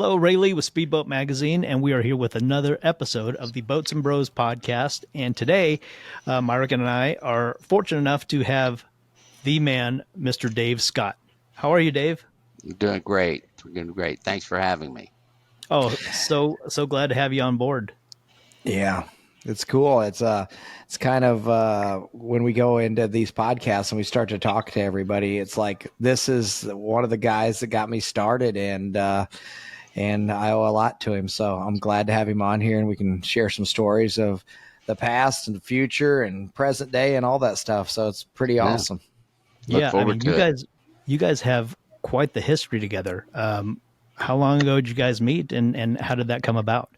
Hello, Ray Lee with Speedboat Magazine, and we are here with another episode of the Boats and Bros podcast. And today, Myrick and I are fortunate enough to have the man, Mr. Dave Scott. How are you, Dave? You're doing great. We're doing great. Thanks for having me. Oh, so glad to have you on board. Yeah, it's cool. It's kind of when we go into these podcasts and we start to talk to everybody, it's like this is one of the guys that got me started, and I owe a lot to him. So I'm glad to have him on here, and we can share some stories of the past and the future and present day and all that stuff. So it's pretty awesome. Yeah, I mean, you guys have quite the history together. How long ago did you guys meet, and how did that come about?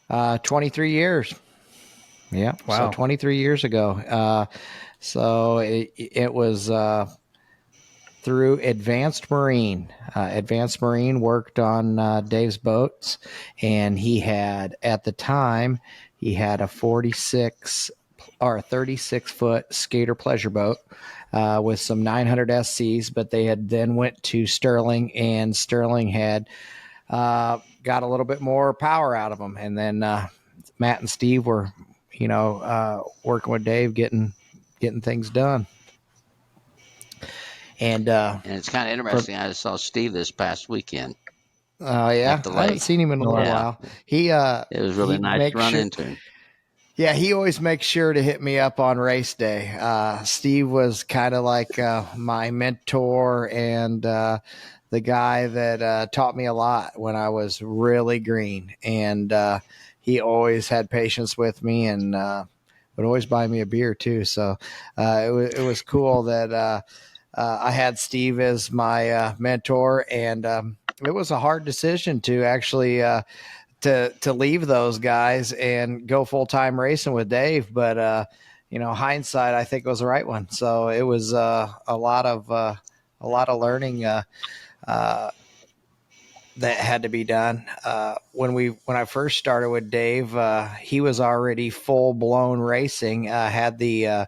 23 years. Yeah. Wow. So 23 years ago. So it was through Advanced Marine. Advanced Marine worked on Dave's boats, and he had, at the time, a 46 or 36 foot skater pleasure boat with some 900 SCs, but they had then went to Sterling, and Sterling had got a little bit more power out of them. And then Matt and Steve were, working with Dave, getting things done. And it's kind of interesting. I saw Steve this past weekend. Oh yeah, I haven't seen him in a while. It was really nice to run into him. Yeah, he always makes sure to hit me up on race day. Steve was kind of like my mentor and the guy that taught me a lot when I was really green. And he always had patience with me and would always buy me a beer too. So it was cool that I had Steve as my mentor, and it was a hard decision to actually to leave those guys and go full-time racing with Dave. But hindsight, I think, was the right one. So it was a lot of learning that had to be done. When I first started with Dave, he was already full-blown racing. Had the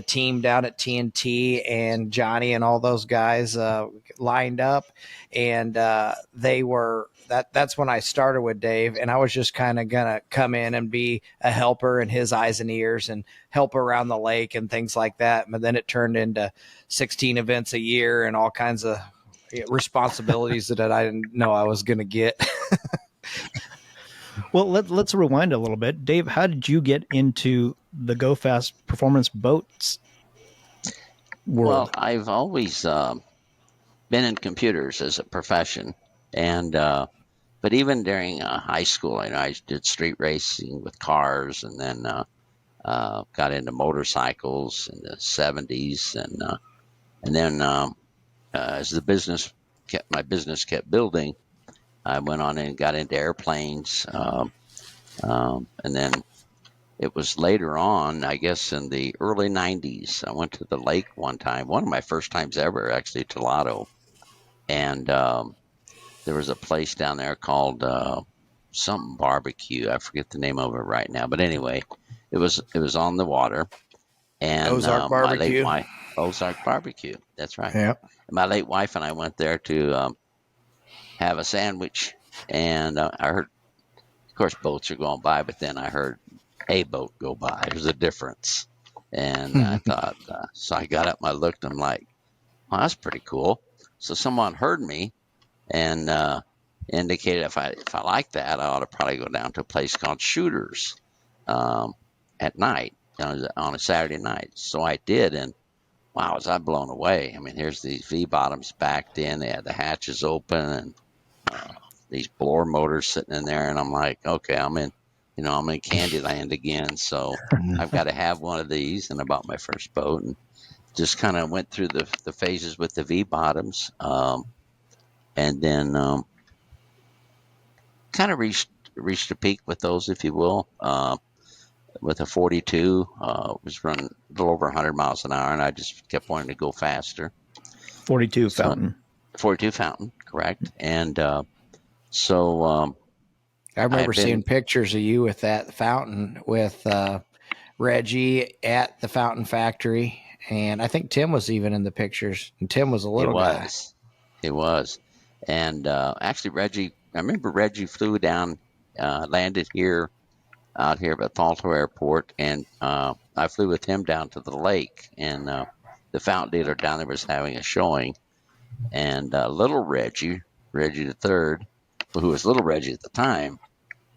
team down at TNT and Johnny and all those guys lined up, and they were that's when I started with Dave, and I was just kind of gonna come in and be a helper and his eyes and ears and help around the lake and things like that. But then it turned into 16 events a year and all kinds of responsibilities that I didn't know I was gonna get. Well, let's rewind a little bit. Dave, how did you get into the Go Fast performance boats world? Well, I've always been in computers as a profession, and but even during high school, I did street racing with cars, and then got into motorcycles in the 70s, and then as my business kept building, I went on and got into airplanes, and then it was later on, I guess in the early 90s, I went to the lake one time, one of my first times ever, actually, Toledo, and there was a place down there called something barbecue. I forget the name of it right now, but anyway, it was on the water, and Ozark barbecue. Ozark barbecue. That's right. Yeah. My late wife and I went there to have a sandwich, and I heard, of course, boats are going by, but then I heard a boat go by. There's a difference, and I thought, so I got up and I looked, and I'm like, well, that's pretty cool. So someone heard me and indicated if I liked that, I ought to probably go down to a place called Shooters at night, on a Saturday night. So I did, and wow, was I blown away. I mean, here's these V-bottoms backed in. They had the hatches open, and these blower motors sitting in there, and I'm like, okay, I'm in Candyland again. So I've got to have one of these, and I bought my first boat and just kind of went through the phases with the V-bottoms, and then kind of reached a peak with those, if you will. With a 42, was running a little over 100 miles an hour, and I just kept wanting to go faster. 42 Fountain. 42 Fountain, correct. And so I remember seeing pictures of you with that fountain with Reggie at the fountain factory, and I think Tim was even in the pictures. And Tim was a little guy. He was. And actually, I remember Reggie flew down, landed out here at Baltimore Airport, and I flew with him down to the lake. And the fountain dealer down there was having a showing, and little Reggie the third, who was little Reggie at the time,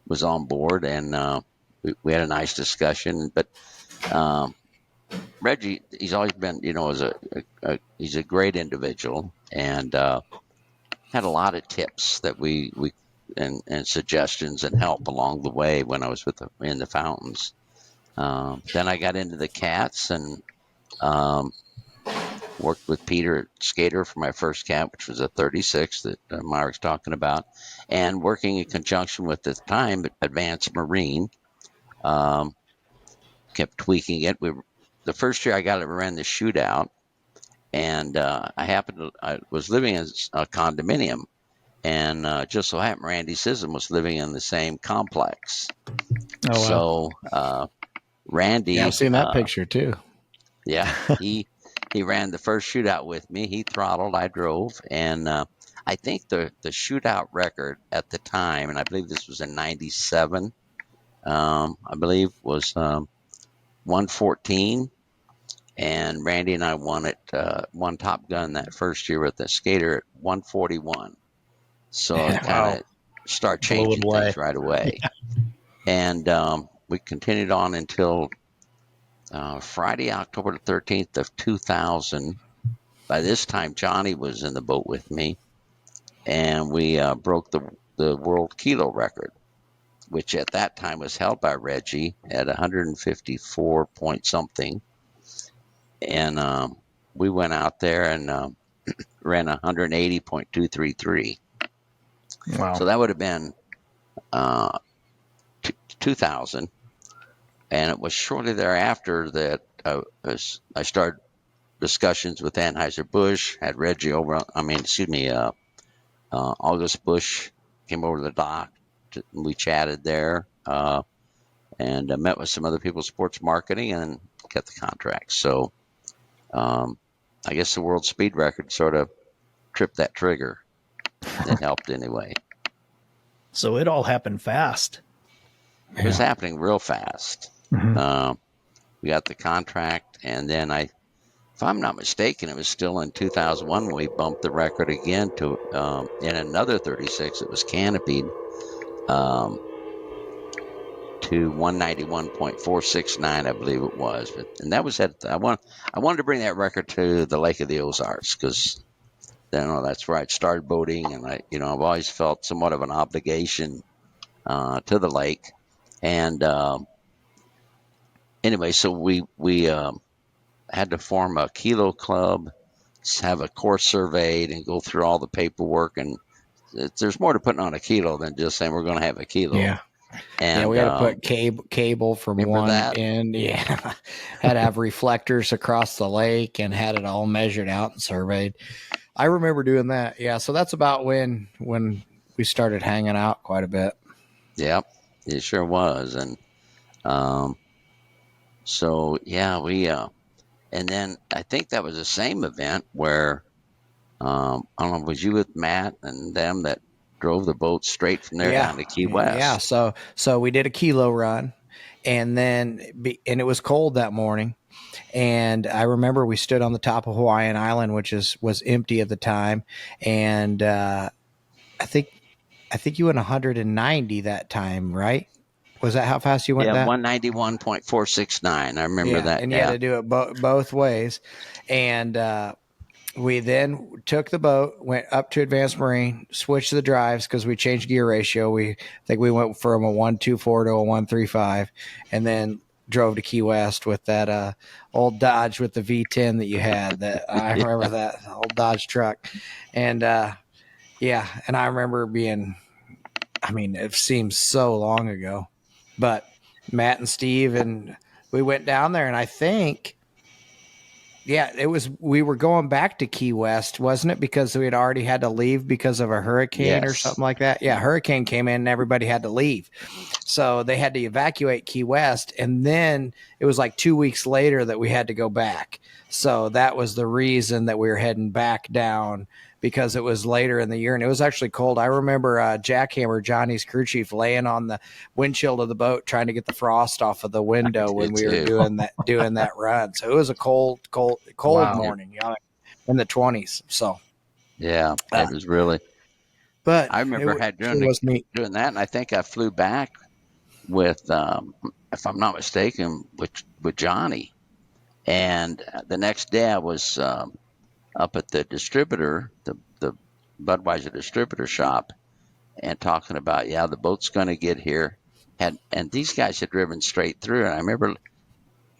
was on board, and we had a nice discussion. But Reggie, he's always been, he's a great individual, and had a lot of tips that we and suggestions and help along the way when I was in the fountains. Then I got into the cats and worked with Peter Skater for my first cat, which was a 36 that Myrick's talking about, and working in conjunction with, at the time, Advanced Marine. Kept tweaking it. The first year I ran the shootout, and I was living in a condominium, and just so happened Randy Sissom was living in the same complex. Oh, wow. So Randy, Yeah, I've seen that picture too. Yeah, he ran the first shootout with me. He throttled, I drove, and I think the shootout record at the time, and I believe this was in '97, I believe was 114. And Randy and I won Top Gun that first year with the Skater at 141. So it kind of start changing things right away. And we continued on until Friday, October the 13th of 2000. By this time, Johnny was in the boat with me, and we broke the world kilo record, which at that time was held by Reggie at 154 point something. And we went out there and ran 180.233. Wow. So that would have been 2000. And it was shortly thereafter that I started discussions with Anheuser-Busch, had Reggie August Busch came over to the dock. We chatted there and met with some other people, sports marketing, and got the contract. So I guess the world speed record sort of tripped that trigger. It helped anyway. So it all happened fast. It was happening real fast. Mm-hmm. We got the contract, and then if I'm not mistaken, it was still in 2001 when we bumped the record again to in another 36. It was canopied to 191.469, I believe it was. And that was I wanted to bring that record to the Lake of the Ozarks because that's where I'd started boating, and I've always felt somewhat of an obligation to the lake. And anyway, so we had to form a kilo club, have a course surveyed, and go through all the paperwork. And there's more to putting on a kilo than just saying we're going to have a kilo. Yeah. And we had to put cable from one end. Yeah. Had to have reflectors across the lake and had it all measured out and surveyed. I remember doing that. Yeah. So that's about when we started hanging out quite a bit. Yep, it sure was. And so, yeah, we and then I think that was the same event where I don't know, was you with Matt and them that drove the boat straight from there down to Key West? Yeah. So we did a kilo run, and then and it was cold that morning. And I remember we stood on the top of Hawaiian Island, which was empty at the time. And I think you went 190 that time, right? Was that how fast you went? Yeah, 191.469. I remember that. And you had to do it both ways. And we then took the boat, went up to Advanced Marine, switched the drives because we changed gear ratio. I think we went from a 124 to a 135, and then drove to Key West with that old Dodge with the V10 that you had. That I remember that old Dodge truck. And and I remember it seems so long ago, but Matt and Steve and we went down there, and I think we were going back to Key West, wasn't it? Because we had already had to leave because of a hurricane or something like that. Yeah, hurricane came in and everybody had to leave. So they had to evacuate Key West. And then it was like 2 weeks later that we had to go back. So that was the reason that we were heading back down, because it was later in the year and it was actually cold. I remember Jackhammer, Johnny's crew chief, laying on the windshield of the boat trying to get the frost off of the window when we were doing that run. So it was a cold Wow. morning, you know, in the 20s. So Yeah, it was really. but I remember was neat. doing that, and I think I flew back with, if I'm not mistaken, with Johnny. And the next day I was up at the distributor, the Budweiser distributor shop, and talking about, yeah, the boat's going to get here. And these guys had driven straight through. And I remember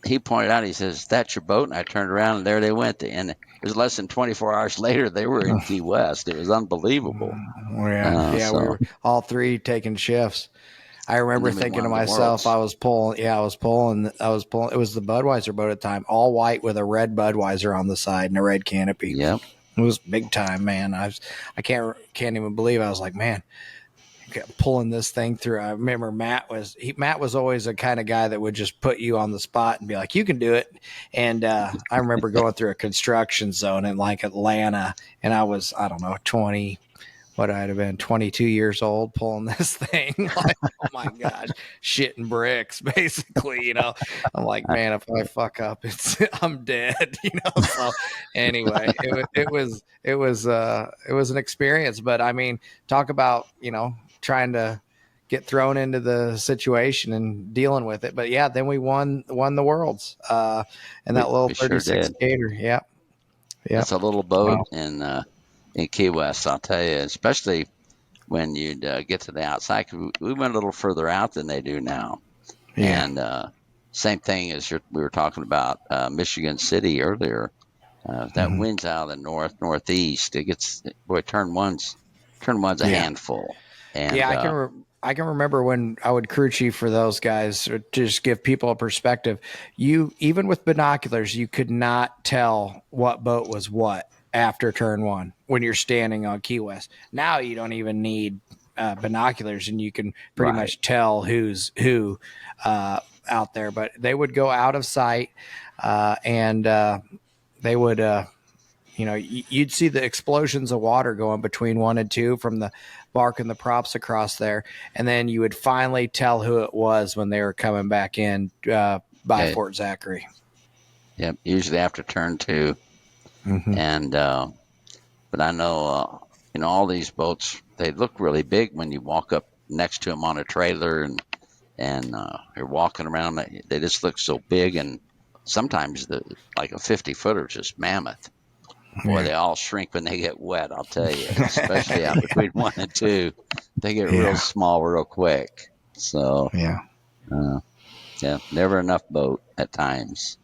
he pointed out, he says, "That's your boat." And I turned around and there they went. And it was less than 24 hours later, they were in Key West. It was unbelievable. Yeah, So, we were all three taking shifts. I remember thinking to myself, I was pulling. It was the Budweiser boat at the time, all white with a red Budweiser on the side and a red canopy. Yep. It was big time, man. I can't even believe I was like, man, pulling this thing through. I remember Matt was always the kind of guy that would just put you on the spot and be like, you can do it. And I remember going through a construction zone in like Atlanta, and I was, I don't know, 20. What I'd have been 22 years old pulling this thing. Like, oh my God, shitting bricks, basically, you know. I'm like, man, if I fuck up, I'm dead, you know. So anyway, it was an experience. But I mean, talk about, you know, trying to get thrown into the situation and dealing with it. But yeah, then we won the worlds. And that little 36 Gator. Yeah. It's a little boat in Key West, I'll tell you, especially when you'd get to the outside. We went a little further out than they do now. Yeah. And same thing as we were talking about Michigan City earlier. That wind's out of the northeast. It gets, boy, turn one's a handful. And yeah, I can remember when I would crew chief for those guys, to just give people a perspective. Even with binoculars, you could not tell what boat was what after turn one when you're standing on Key West. Now you don't even need binoculars, and you can pretty much tell who's who out there. But they would go out of sight, and they would, you know, you'd see the explosions of water going between 1 and 2 from the bark and the props across there, and then you would finally tell who it was when they were coming back in by Fort Zachary. Yep, usually after turn 2. And but I know you know, all these boats, they look really big when you walk up next to them on a trailer, and you're walking around. They just look so big, and sometimes like a 50-footer just mammoth. Boy, they all shrink when they get wet, I'll tell you, especially out between 1 and 2. They get real small real quick. So never enough boat at times.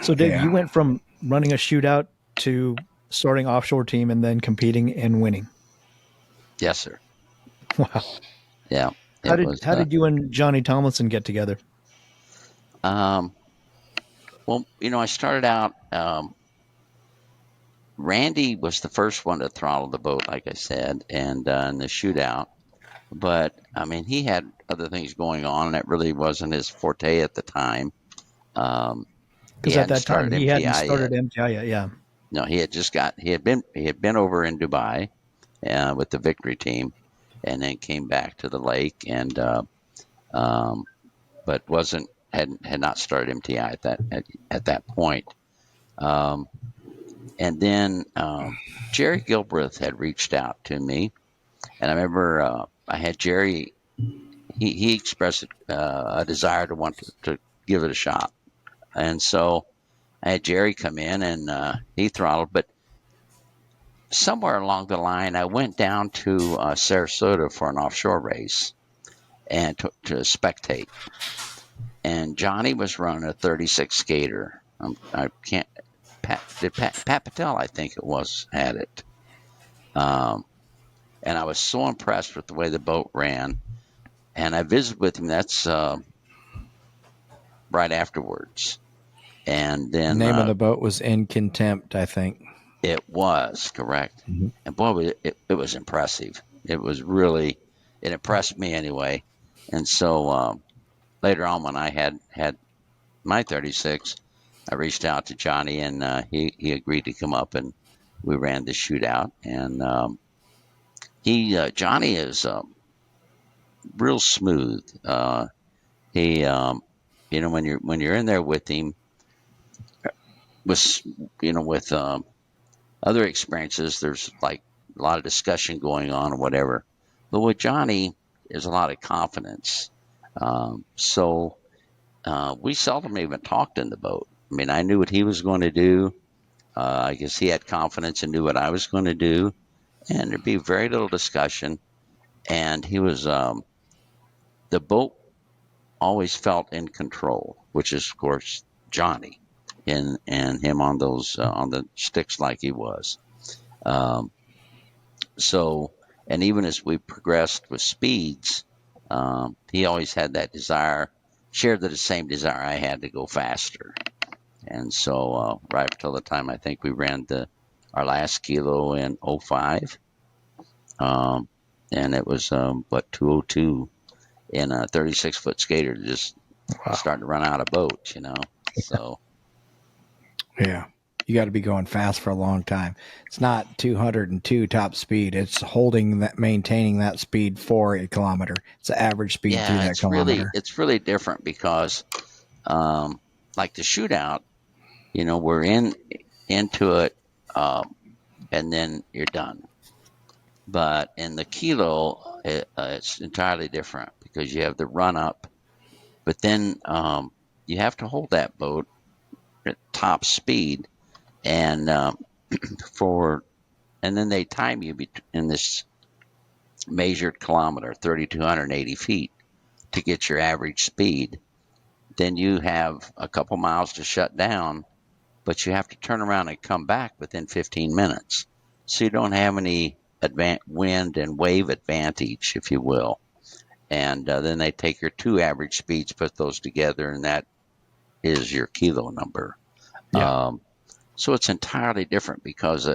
So Dave, you went from running a shootout to starting offshore team and then competing and winning. Yes, sir. Wow. Yeah. How did you and Johnny Tomlinson get together? Well, you know, I started out, Randy was the first one to throttle the boat, like I said, and in the shootout. But I mean, he had other things going on, and that really wasn't his forte at the time. Because at that time he hadn't started MTI yet. Yeah. No, he had been over in Dubai with the Victory team, and then came back to the lake, and but had not started MTI at that point. And then Jerry Gilbreth had reached out to me, and I remember I had Jerry. He expressed a desire to want to give it a shot. And so I had Jerry come in, and he throttled. But somewhere along the line, I went down to Sarasota for an offshore race and to spectate. And Johnny was running a 36 Gator. I can't. Pat Patel, I think it was, had it. And I was so impressed with the way the boat ran. And I visited with him. That's right afterwards. And then the name of the boat was In Contempt, I think. It was correct. And boy, it was impressive. It was really, it impressed me anyway. And so later on, when I had my 36, I reached out to Johnny, and he agreed to come up and we ran the shootout, and Johnny is real smooth. He when you're in there with him, with with other experiences, there's like a lot of discussion going on or whatever. But with Johnny, there's a lot of confidence. So we seldom even talked in the boat. I mean, I knew what he was going to do. I guess he had confidence and knew what I was going to do, and there'd be very little discussion. And he was the boat always felt in control, which is of course Johnny, and him on those on the sticks like he was. Um, so, and even as we progressed with speeds, he always had that desire, shared the same desire I had to go faster. And so, right until the time I think we ran our last kilo in '05, and it was 202 in a 36-foot skater, just starting to run out of boats, So Yeah. You got to be going fast for a long time. It's not 202 top speed. It's maintaining that speed for a kilometer. It's the average speed through that kilometer. It's really different because, like the shootout, we're into it, and then you're done. But in the kilo, it's entirely different because you have the run up, but then you have to hold that boat at top speed, and and then they time you in this measured kilometer, 3,280 feet, to get your average speed. Then you have a couple miles to shut down, but you have to turn around and come back within 15 minutes. So you don't have any wind and wave advantage, if you will. And then they take your two average speeds, put those together, and that is your kilo number. Yeah. So it's entirely different because,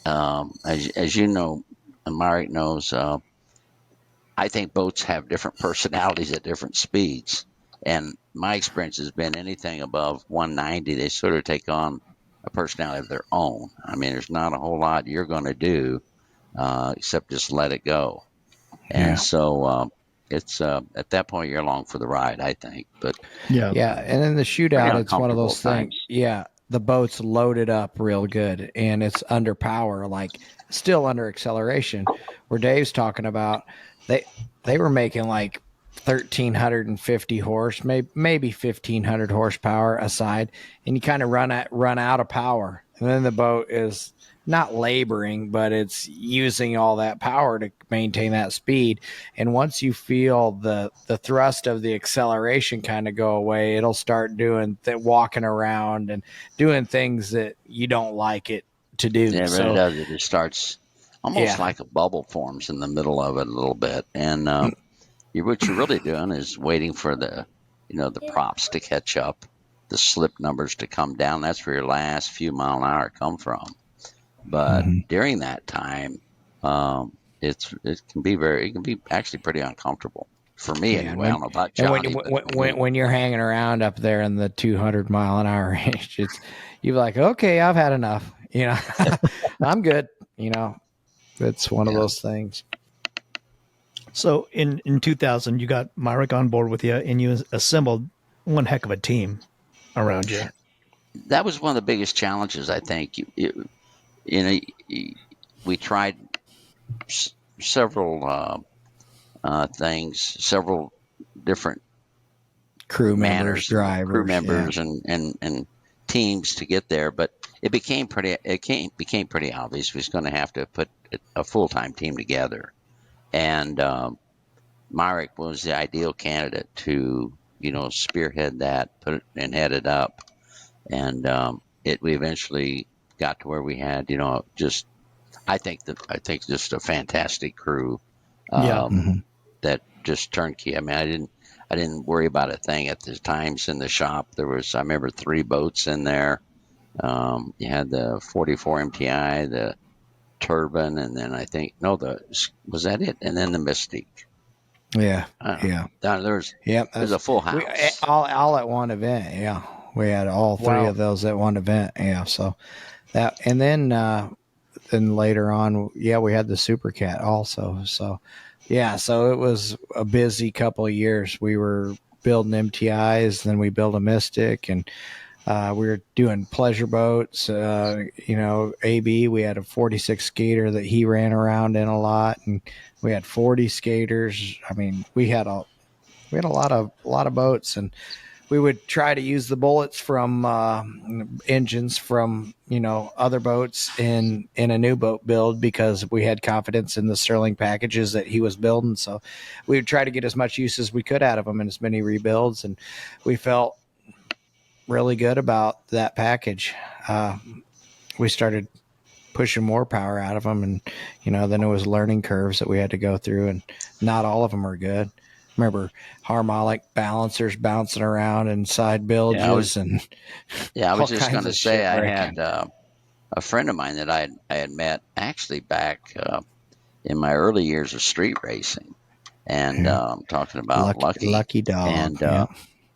as you know, and Myrick knows, I think boats have different personalities at different speeds. And my experience has been anything above 190, they sort of take on a personality of their own. I mean, there's not a whole lot you're going to do except just let it go. And so it's at that point you're along for the ride, I think. But yeah, and in the shootout, it's one of those things. Yeah, the boat's loaded up real good, and it's under power, like still under acceleration. Where Dave's talking about, they were making like 1,350 horse, maybe 1,500 horsepower aside, and you kind of run out of power, and then the boat is not laboring, but it's using all that power to maintain that speed. And once you feel the thrust of the acceleration kind of go away, it'll start doing walking around and doing things that you don't like it to do. Yeah, it really does. It just starts almost like a bubble forms in the middle of it a little bit. And what you're really doing is waiting for the props to catch up, the slip numbers to come down. That's where your last few mile an hour come from. But during that time, it can be actually pretty uncomfortable for me anyway. I don't know about Johnny. When you're hanging around up there in the 200 mile an hour range, you're like, okay, I've had enough. I'm good. It's one of those things. So in 2000, you got Myrick on board with you, and you assembled one heck of a team around you. That was one of the biggest challenges, I think. We tried several things, several different crew members, drivers, and teams to get there, but it became pretty obvious we was going to have to put a full-time team together, and Myrick was the ideal candidate to spearhead that, put it and head it up, and we eventually got to where we had just I think just a fantastic crew that just turnkey. I mean, I didn't worry about a thing at the times in the shop. I remember 3 boats in there. You had the 44 MTI, the Turbine, and then I think was that it? And then the Mystique. Yeah. There's a full house. All at one event. Yeah, we had all 3 of those at one event. Yeah, so And then later on, we had the Super Cat also. So so it was a busy couple of years. We were building MTIs, then we built a Mystic, and we were doing pleasure boats. AB, we had a 46 skater that he ran around in a lot, and we had 40 skaters. I mean, we had a lot of boats, and we would try to use the bullets from engines from other boats in a new boat build, because we had confidence in the Sterling packages that he was building. So we would try to get as much use as we could out of them in as many rebuilds, and we felt really good about that package. We started pushing more power out of them, and then it was learning curves that we had to go through, and not all of them are good. Remember harmonic balancers bouncing around inside bilges, I was all just kinds going to of say shit I breaking. had a friend of mine that I had met actually back in my early years of street racing, and Yeah. talking about Lucky, Lucky dog. and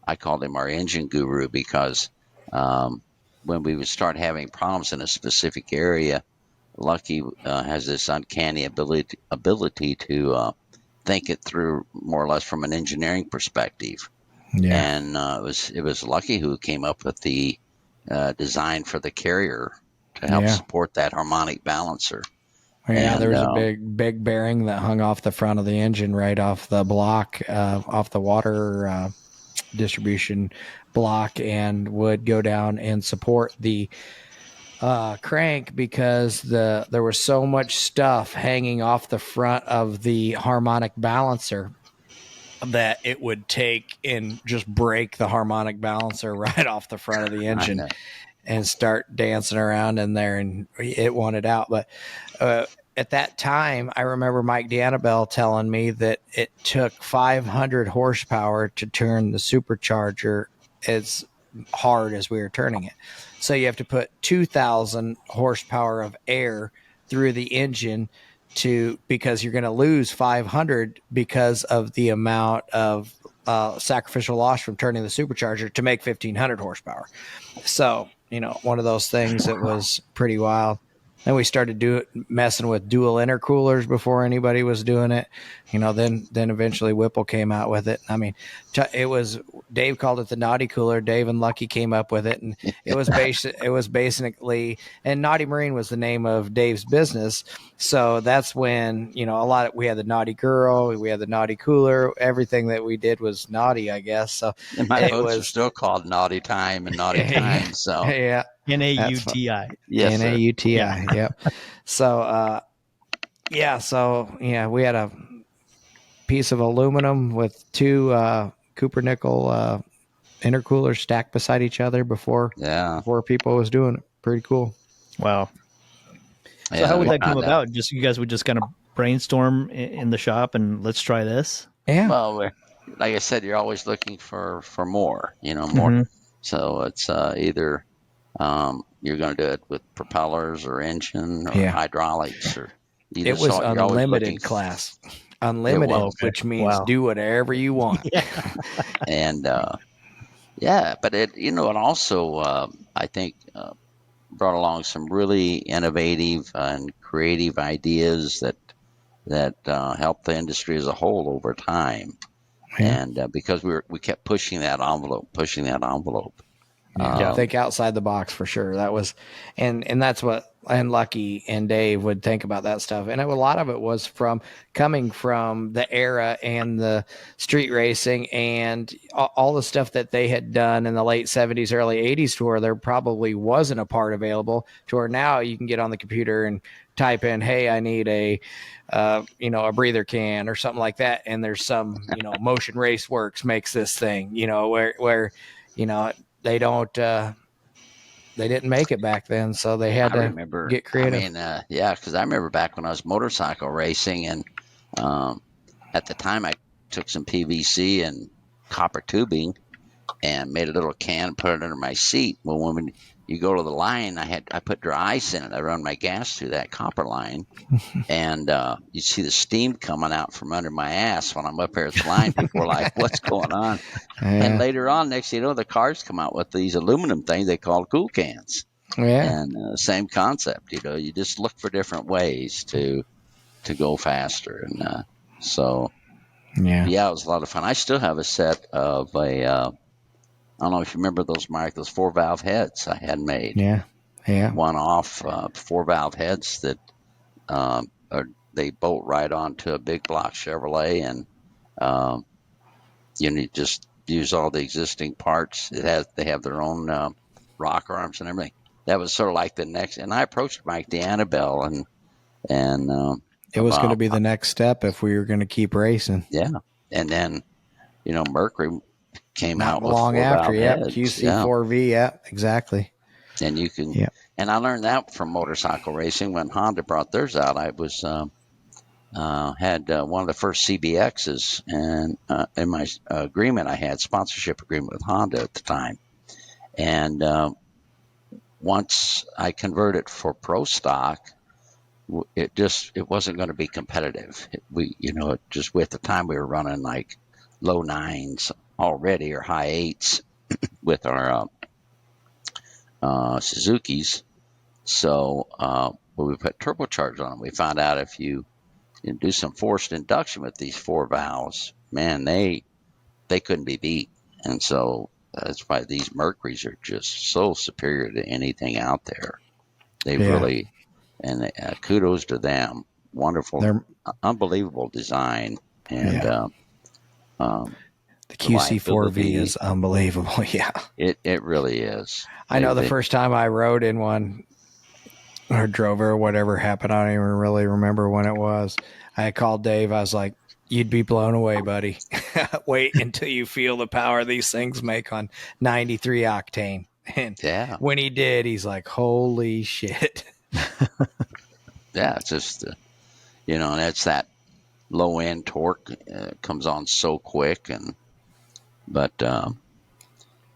I called him our engine guru because when we would start having problems in a specific area, Lucky has this uncanny ability to think it through more or less from an engineering perspective. Yeah. And it was Lucky who came up with the design for the carrier to help Yeah. support that harmonic balancer. Yeah, And there was a big bearing that hung off the front of the engine, right off the block, off the water distribution block, and would go down and support the crank, because there was so much stuff hanging off the front of the harmonic balancer that it would take and just break the harmonic balancer right off the front of the engine and start dancing around in there, and it wanted out. But at that time, I remember Mike D'Annabelle telling me that it took 500 horsepower to turn the supercharger as hard as we were turning it. So you have to put 2,000 horsepower of air through the engine because you're going to lose 500 because of the amount of sacrificial loss from turning the supercharger to make 1,500 horsepower. So, one of those things that was pretty wild. Then we started messing with dual intercoolers before anybody was doing it. Then eventually Whipple came out with it. I mean, it was Dave called it the Nauti cooler. Dave and Lucky came up with it, and it was basically, and Nauti Marine was the name of Dave's business. So that's when we had the Naughty Girl, we had the Naughty Cooler. Everything that we did was naughty, I guess. So and my boats are still called Naughty Time and Naughty Time. So yeah. Nauti. Yes, sir. Nauti. Yep. So we had a piece of aluminum with two Cooper nickel intercoolers stacked beside each other before people was doing it. Pretty cool. Wow. So how would that come about? Just you guys would just kind of brainstorm in the shop and let's try this? Yeah. Well, like I said, you're always looking for more, more. Mm-hmm. So it's either you're going to do it with propellers or engine or hydraulics or either. It was unlimited class. Unlimited, which means do whatever you want. And but it also I think brought along some really innovative and creative ideas that helped the industry as a whole over time. And because we kept pushing that envelope. Think outside the box for sure. That was, and that's what Lucky and Dave would think about that stuff. And a lot of it was coming from the era and the street racing and all the stuff that they had done in the late 70s, early 80s, to where there probably wasn't a part available, to where now you can get on the computer and type in, hey, I need a breather can or something like that. And there's some, Motion Race Works makes this thing, where they don't, they didn't make it back then. So they had to get creative. I mean, because I remember back when I was motorcycle racing, and at the time I took some PVC and copper tubing and made a little can, put it under my seat. Well, when you go to the line, I put dry ice in it. I run my gas through that copper line, and you see the steam coming out from under my ass when I'm up here at the line. People are like, "What's going on?" And later on, next thing you know, the cars come out with these aluminum things they call cool cans. Yeah. And same concept, you just look for different ways to go faster. And so, Yeah. yeah, it was a lot of fun. I still have a set of I don't know if you remember those, Mike, those 4-valve heads I had made. Yeah. Yeah. One-off 4-valve heads that they bolt right onto a big block Chevrolet, and um, you just use all the existing parts. They have their own rock arms and everything. That was sort of like the next. And I approached Mike DeAnnabelle and It was going to about be the next step if we were going to keep racing. yeah, and then Mercury came Not out with long after. 4-valve Yep. heads. Yeah, QC4V. Yep. Exactly. and you can. Yep. And I learned that from motorcycle racing when Honda brought theirs out. I was had one of the first CBXs, and in my agreement, I had sponsorship agreement with Honda at the time. And once I converted for pro stock, it wasn't going to be competitive. Just with the time we were running like low 9s already or high 8s with our Suzukis. So when we put turbochargers on them, we found out if you do some forced induction with these 4 valves, man, they couldn't be beat. And so that's why these Mercuries are just so superior to anything out there. They really, and kudos to them. Wonderful, unbelievable design. And the QC4V is unbelievable. Yeah. It really is. I know the first time I rode in one or drove or whatever happened, I don't even really remember when it was. I called Dave. I was like, you'd be blown away, buddy. Wait until you feel the power these things make on 93 octane. And when he did, he's like, holy shit. Yeah, it's just, and it's that low end torque comes on so quick. But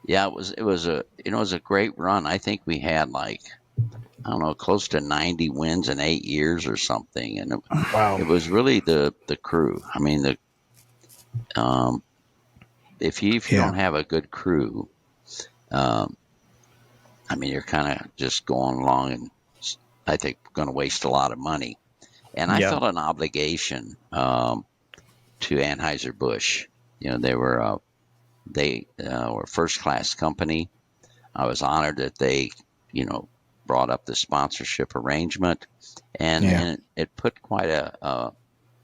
yeah, it was a great run. I think we had like, I don't know, close to 90 wins in 8 years or something. And it was really the crew. I mean, if you don't have a good crew, I mean, you're kind of just going along and I think going to waste a lot of money. And I felt an obligation to Anheuser-Busch. They were a first class company. I was honored that they, brought up the sponsorship arrangement, and it put quite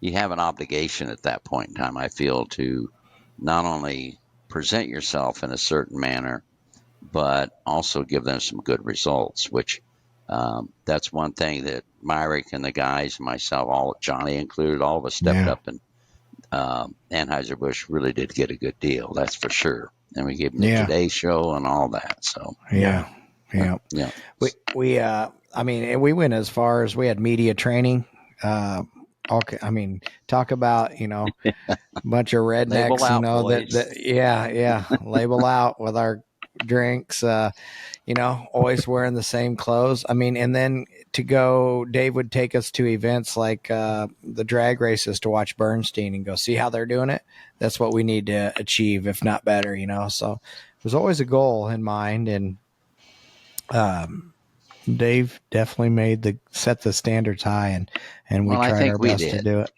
you have an obligation at that point in time, I feel, to not only present yourself in a certain manner, but also give them some good results, which that's one thing that Myrick and the guys, myself, Johnny included, all of us stepped up, and Anheuser-Busch really did get a good deal, that's for sure. And we gave them the Today Show and all that. So we I mean, we went as far as we had media training. Okay, I mean, talk about a bunch of rednecks, label out with our drinks, always wearing the same clothes. I mean, and then Dave would take us to events like the drag races to watch Bernstein and go see how they're doing it. That's what we need to achieve, if not better, So it was always a goal in mind, and Dave definitely set the standards high, and we tried our best to do it.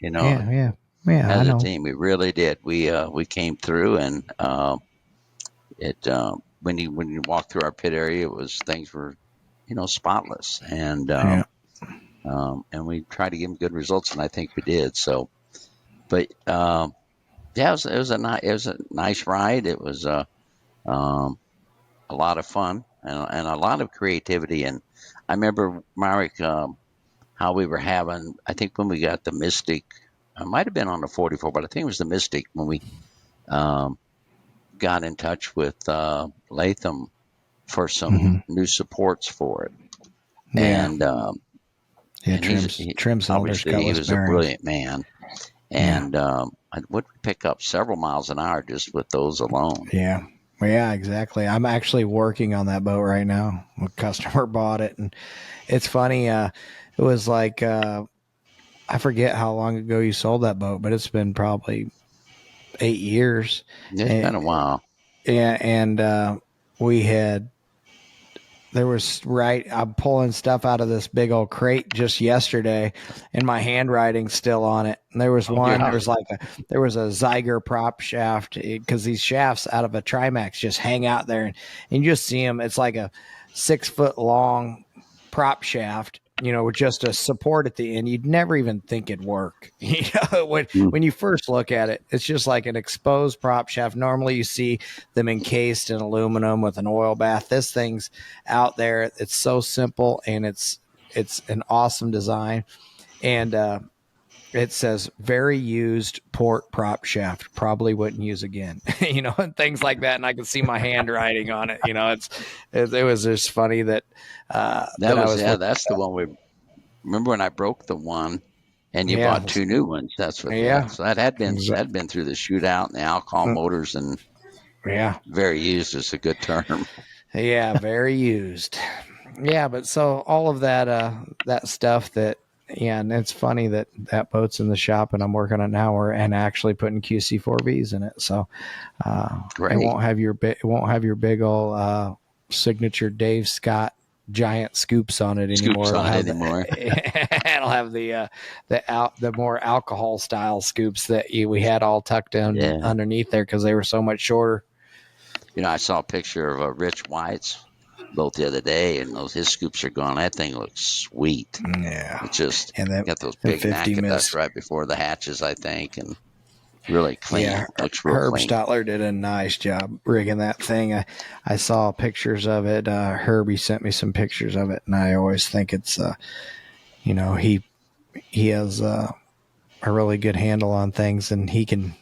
As a team, we really did. We came through, and when you walk through our pit area, things were spotless, and we tried to give them good results, and I think we did. So, but it was a nice ride. It was a lot of fun and a lot of creativity. And I remember, Myrick, how we were having, I think when we got the Mystic, it might have been on the 44, but I think it was the Mystic when we got in touch with Latham for some new supports for it. And trim cylinders, obviously he was a brilliant man. And I would pick up several miles an hour just with those alone. Yeah. Well, yeah, exactly. I'm actually working on that boat right now. A customer bought it, and it's funny. It was like I forget how long ago you sold that boat, but it's been probably 8 years. It's been a while. Yeah, and we had I'm pulling stuff out of this big old crate just yesterday, and my handwriting's still on it. And there was one, yeah. there was a Zeiger prop shaft, because these shafts out of a Trimax just hang out there, and you just see them. It's like a 6 foot long prop shaft, with just a support at the end. You'd never even think it'd work. When you first look at it, it's just like an exposed prop shaft. Normally you see them encased in aluminum with an oil bath. This thing's out there. It's so simple, and it's an awesome design. And it says very used port prop shaft, probably wouldn't use again, and things like that. And I can see my handwriting on it. It was just funny that that's the one we remember when I broke the one and you bought 2 new ones. That's what, so that had been through the shootout and the alcohol motors, and very used is a good term. Yeah, very used. Yeah, but so all of that stuff and it's funny that boat's in the shop and I'm working on it now, and actually putting QC4Vs in it. So Great. it won't have your big old signature Dave Scott giant scoops on it anymore. It'll have the more alcohol style scoops that we had all tucked in underneath there, because they were so much shorter. I saw a picture of Rich White's boat the other day, and his scoops are gone. That thing looks sweet. Yeah, it's just got those big Nakadas right before the hatches, I think, and really clean. Yeah, looks real Herb clean. Stotler did a nice job rigging that thing. I saw pictures of it. Herbie sent me some pictures of it, and I always think it's he has a really good handle on things, and he can.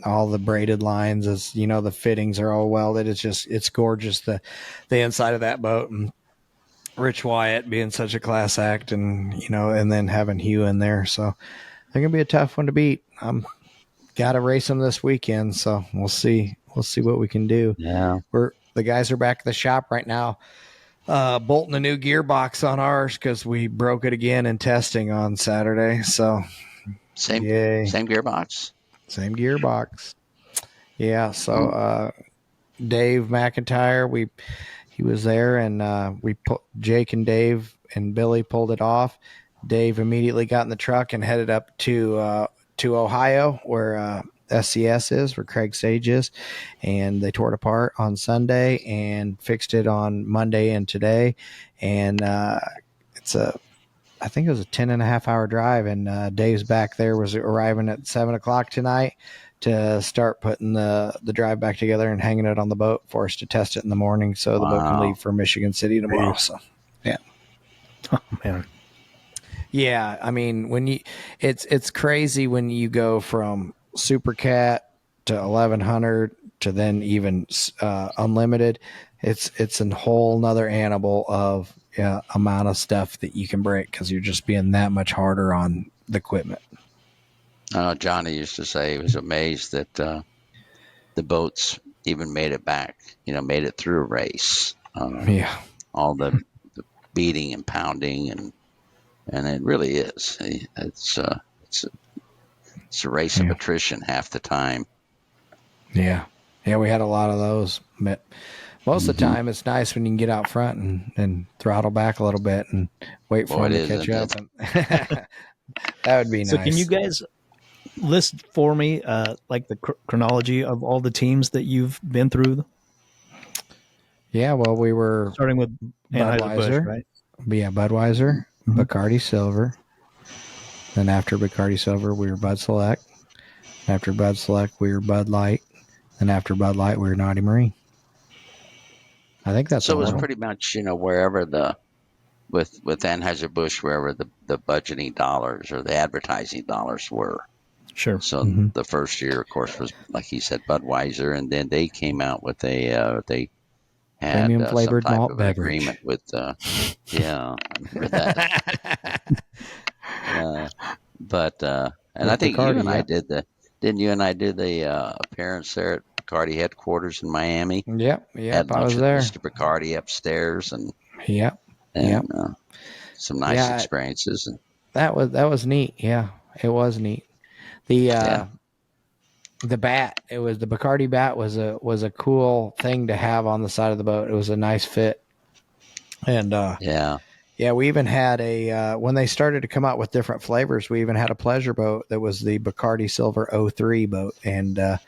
All the braided lines, as the fittings are all welded. It's gorgeous, the inside of that boat. And Rich Wyatt being such a class act, and and then having Hugh in there, so they're gonna be a tough one to beat. I'm gotta race them this weekend, so we'll see what we can do. Yeah, the guys are back at the shop right now, bolting a new gearbox on ours because we broke it again in testing on Saturday. So same gearbox. Same gearbox. Yeah. So Dave McIntyre, he was there, and Jake and Dave and Billy pulled it off. Dave immediately got in the truck and headed up to Ohio, where SCS is, where Craig Sage is, and they tore it apart on Sunday and fixed it on Monday and today. And I think it was a 10.5 hour drive, and Dave's back there, was arriving at 7:00 tonight to start putting the drive back together and hanging it on the boat for us to test it in the morning, so the boat can leave for Michigan City tomorrow. So, yeah. Oh man. Yeah, I mean, it's crazy when you go from Super Cat to 1100 to then even unlimited. It's a whole nother animal of amount of stuff that you can break, because you're just being that much harder on the equipment. I know Johnny used to say he was amazed that the boats even made it back, made it through a race. All the beating and pounding, and it really is. It's a race of attrition half the time. Yeah, we had a lot of those, but most of the time it's nice when you can get out front and throttle back a little bit and wait for them to catch up. That would be nice. So can you guys list for me like the chronology of all the teams that you've been through? Yeah, well, we were starting with Budweiser, right? Yeah, Budweiser, Bacardi Silver. Then after Bacardi Silver, we were Bud Select. After Bud Select, we were Bud Light. And after Bud Light, we were Nauti Marine. I think that's so. It was pretty much wherever with Anheuser-Busch, wherever the budgeting dollars or the advertising dollars were. Sure. So the first year, of course, was, like he said, Budweiser, and then they came out with they had premium flavored some type malt of beverage agreement with I remember that. But and I think Bacardi, you and I did didn't you and I do the appearance there at Bacardi headquarters in Miami? Yep, Had I was lunch with there. Mr. Bacardi upstairs, and some nice experiences. And that was neat. Yeah, it was neat. The bat, it was the Bacardi bat was a cool thing to have on the side of the boat. It was a nice fit. And Yeah. yeah, we even had when they started to come out with different flavors, we even had a pleasure boat that was the Bacardi Silver '03 boat. And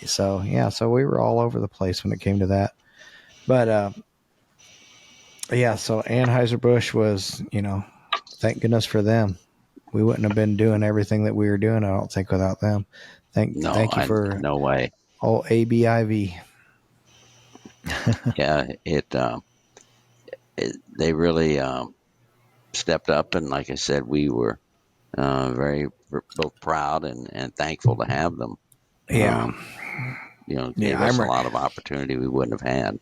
so, yeah, so we were all over the place when it came to that. But yeah, so Anheuser-Busch was, thank goodness for them. We wouldn't have been doing everything that we were doing, I don't think, without them. No, Thank you for no way. all ABIV. Yeah, they really stepped up, and like I said, we were both proud and thankful to have them. Yeah. Gave Yeah, us a lot of opportunity we wouldn't have had.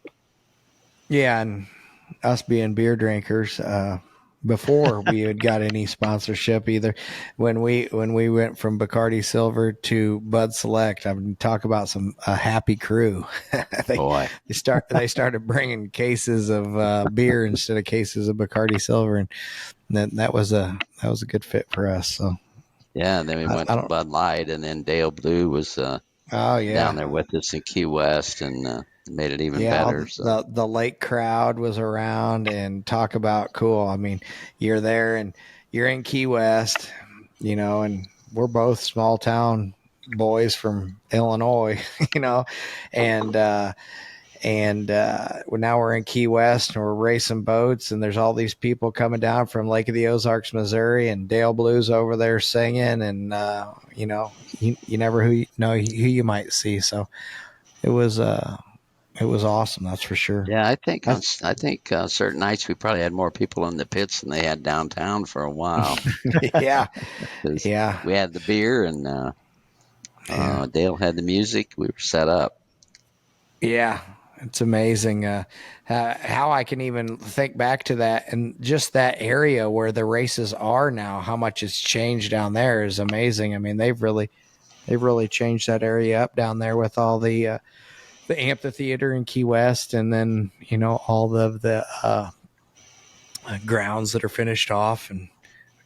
yeah, and us being beer drinkers, before we had got any sponsorship either, when we went from Bacardi Silver to Bud Select, I mean, talk about a happy crew. they Boy, they started bringing cases of beer instead of cases of Bacardi Silver, and that was a good fit for us. So yeah. And then we went I to don't. Bud Light, and then Dale Blue was Oh down yeah. there with us in Key West, and made it even Yeah, better. So the lake crowd was around, and talk about cool. I mean, you're there and you're in Key West, and we're both small town boys from Illinois, and now we're in Key West and we're racing boats, and there's all these people coming down from Lake of the Ozarks, Missouri, and Dale Blues over there singing, and you never know who you might see. So it was awesome, that's for sure. yeah, I think certain nights we probably had more people in the pits than they had downtown for a while. Yeah, 'Cause yeah, we had the beer, and yeah, Dale had the music. We were set up. yeah. It's amazing how I can even think back to that, and just that area where the races are now. How much it's changed down there is amazing. I mean, they've really changed that area up down there with all the amphitheater in Key West, and then all of the grounds that are finished off, and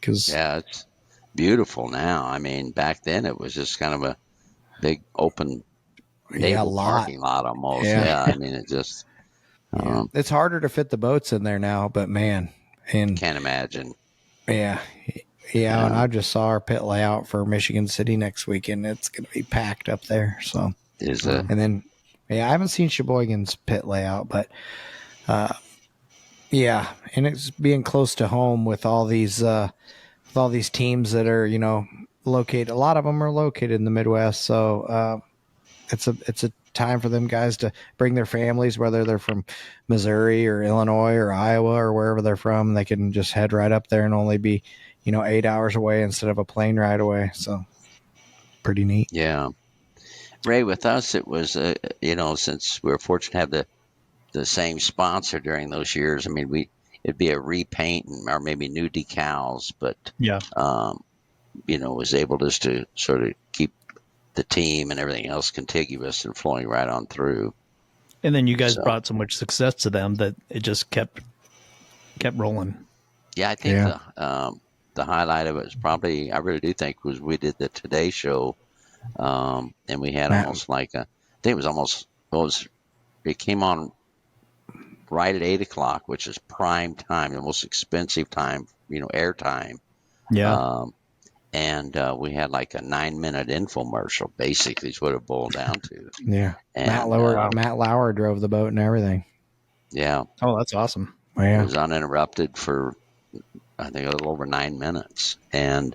because Yeah, it's beautiful now. I mean, back then it was just kind of a big open yeah, a naval lot. parking lot almost. Yeah. Yeah, I mean, it just Yeah, it's harder to fit the boats in there now, but man, and can't imagine. yeah, yeah, and Yeah, I just saw our pit layout for Michigan City next weekend. It's going to be packed up there. So, is a and then, yeah, I haven't seen Sheboygan's pit layout, but yeah, and it's being close to home with all these teams that are located. A lot of them are located in the Midwest, so it's a time for them guys to bring their families, whether they're from Missouri or Illinois or Iowa or wherever they're from. They can just head right up there and only be 8 hours away instead of a plane ride away. So pretty neat. yeah. Ray, with us, it was since we were fortunate to have the same sponsor during those years. I mean, it'd be a repaint or maybe new decals, but Yeah. Was able just to sort of keep the team and everything else contiguous and flowing right on through. And then you guys So brought so much success to them that it just kept rolling. yeah, I think Yeah. the highlight of it was probably, I really do think, was we did the Today Show, and we had Matt, almost like I think it was almost it came on right at 8 o'clock, which is prime time, the most expensive time, air time. Yeah. And we had like a 9-minute infomercial, basically, is what it boiled down to. yeah. And Matt Lauer drove the boat and everything. yeah, Oh, that's awesome. it Yeah. was uninterrupted for I think a little over 9 minutes, and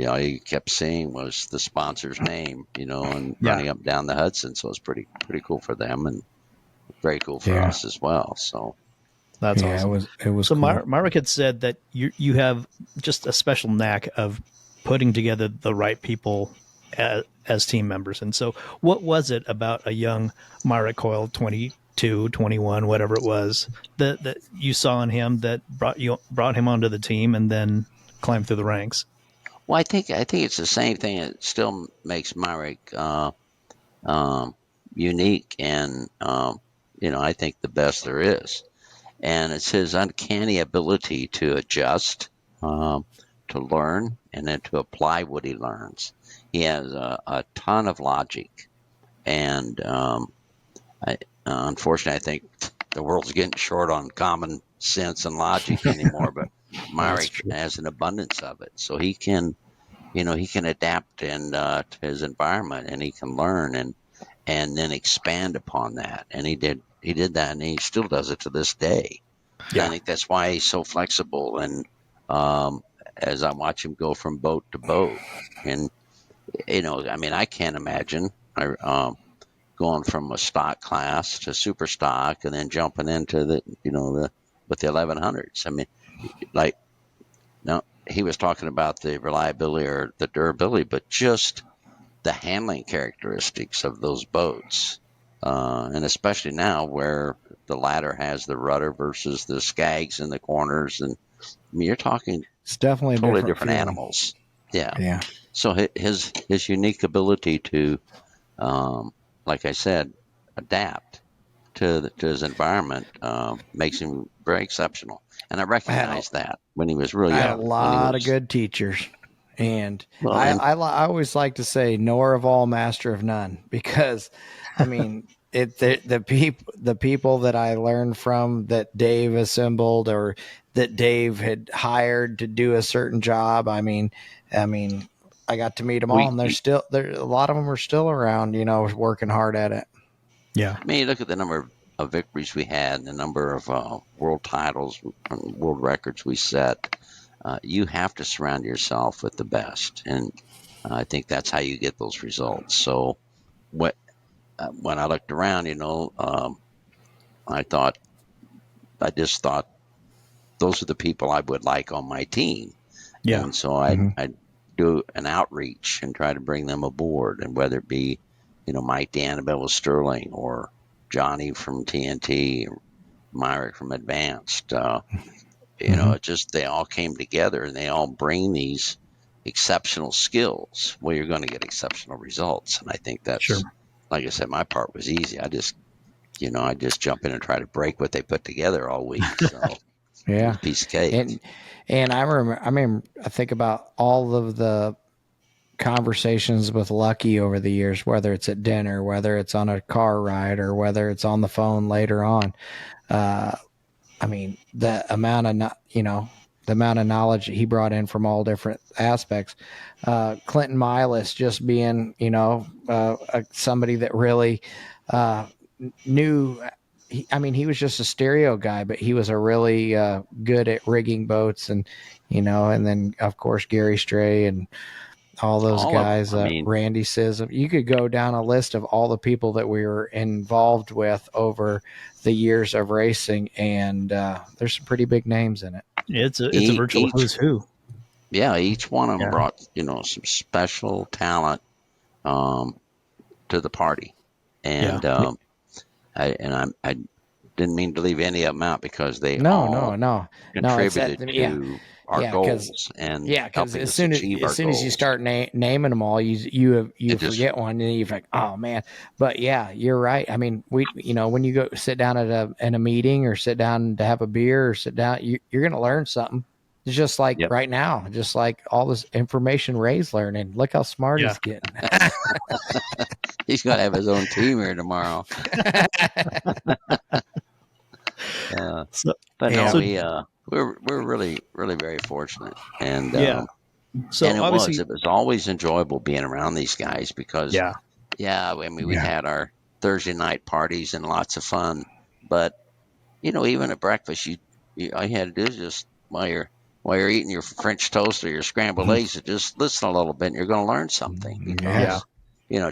all you kept seeing was the sponsor's name, and Yeah. running up and down the Hudson. So it was pretty cool for them, and very cool for Yeah. us as well. So That's Yeah, awesome. it was So cool. Myrick had said that you have just a special knack of putting together the right people as team members. And so what was it about a young Myrick Coil, 22, 21, whatever it was, that you saw in him that brought him onto the team and then climbed through the ranks? well, I think it's the same thing that still makes Myrick unique, and I think the best there is. And it's his uncanny ability to adjust, to learn, and then to apply what he learns. He has a ton of logic, and unfortunately, I think the world's getting short on common sense and logic anymore, but Myrick has an abundance of it. So he can, he can adapt to his environment, and he can learn and then expand upon that. And he did that, and he still does it to this day. Yeah. I think that's why he's so flexible. And as I watch him go from boat to boat, and I can't imagine going from a stock class to super stock and then jumping into with the 1100s. I mean, like, no, he was talking about the reliability or the durability, but just the handling characteristics of those boats. And especially now where the ladder has the rudder versus the skags in the corners. And I mean, you're talking It's definitely a totally different different feeling. animals. Yeah. Yeah. So his unique ability to, like I said, adapt to his environment makes him very exceptional. And I recognized that when he was really young. I had a lot of good teachers. And Well, I always like to say, knower of all, master of none, because I mean, the people that I learned from, that Dave assembled or that Dave had hired to do a certain job. I mean, I got to meet them all, and a lot of them are still around, working hard at it. Yeah. I mean, look at the number of victories we had, the number of world titles, world records we set. You have to surround yourself with the best, and I think that's how you get those results. So, when I looked around, I just thought those are the people I would like on my team. Yeah. And so I'd do an outreach and try to bring them aboard, and whether it be, Mike D'Annabella Sterling or Johnny from TNT, Myrick from Advanced, it just, they all came together and they all bring these exceptional skills. Well, you're going to get exceptional results. And I think that's, like I said, my part was easy. I just jump in and try to break what they put together all week. So yeah, piece of cake. And I think about all of the conversations with Lucky over the years, whether it's at dinner, whether it's on a car ride, or whether it's on the phone later on. The amount of knowledge that he brought in from all different aspects. Clinton Milas just being, somebody that really knew. He was just a stereo guy, but he was a really good at rigging boats, and then of course Gary Stray and all those guys, Randy Sism. You could go down a list of all the people that we were involved with over the years of racing, and there's some pretty big names in it. It's a virtual who's who. Yeah, each one of them brought some special talent to the party, and I didn't mean to leave any of them out, because they all contributed to our goals, and because as soon as you start naming them all, you forget one, and you're like, oh man. But yeah, you're right. I mean, we when you go sit down at a meeting, or sit down to have a beer, or sit down, you're going to learn something. It's just like right now, just like all this information Ray's learning. Look how smart he's getting. He's going to have his own team here tomorrow. We're really, really very fortunate, and it was always enjoyable being around these guys, because we had our Thursday night parties and lots of fun, but even at breakfast, all you had to do is just while you're eating your French toast or your scrambled eggs, just listen a little bit, and you're going to learn something.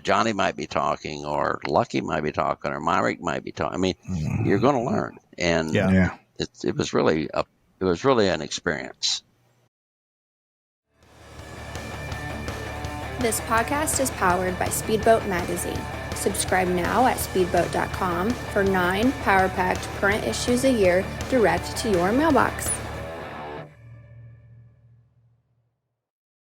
Johnny might be talking, or Lucky might be talking, or Myrick might be talking. I mean, you're going to learn, and it was really an experience. This podcast is powered by Speedboat Magazine. Subscribe now at speedboat.com for 9 power-packed current issues a year direct to your mailbox.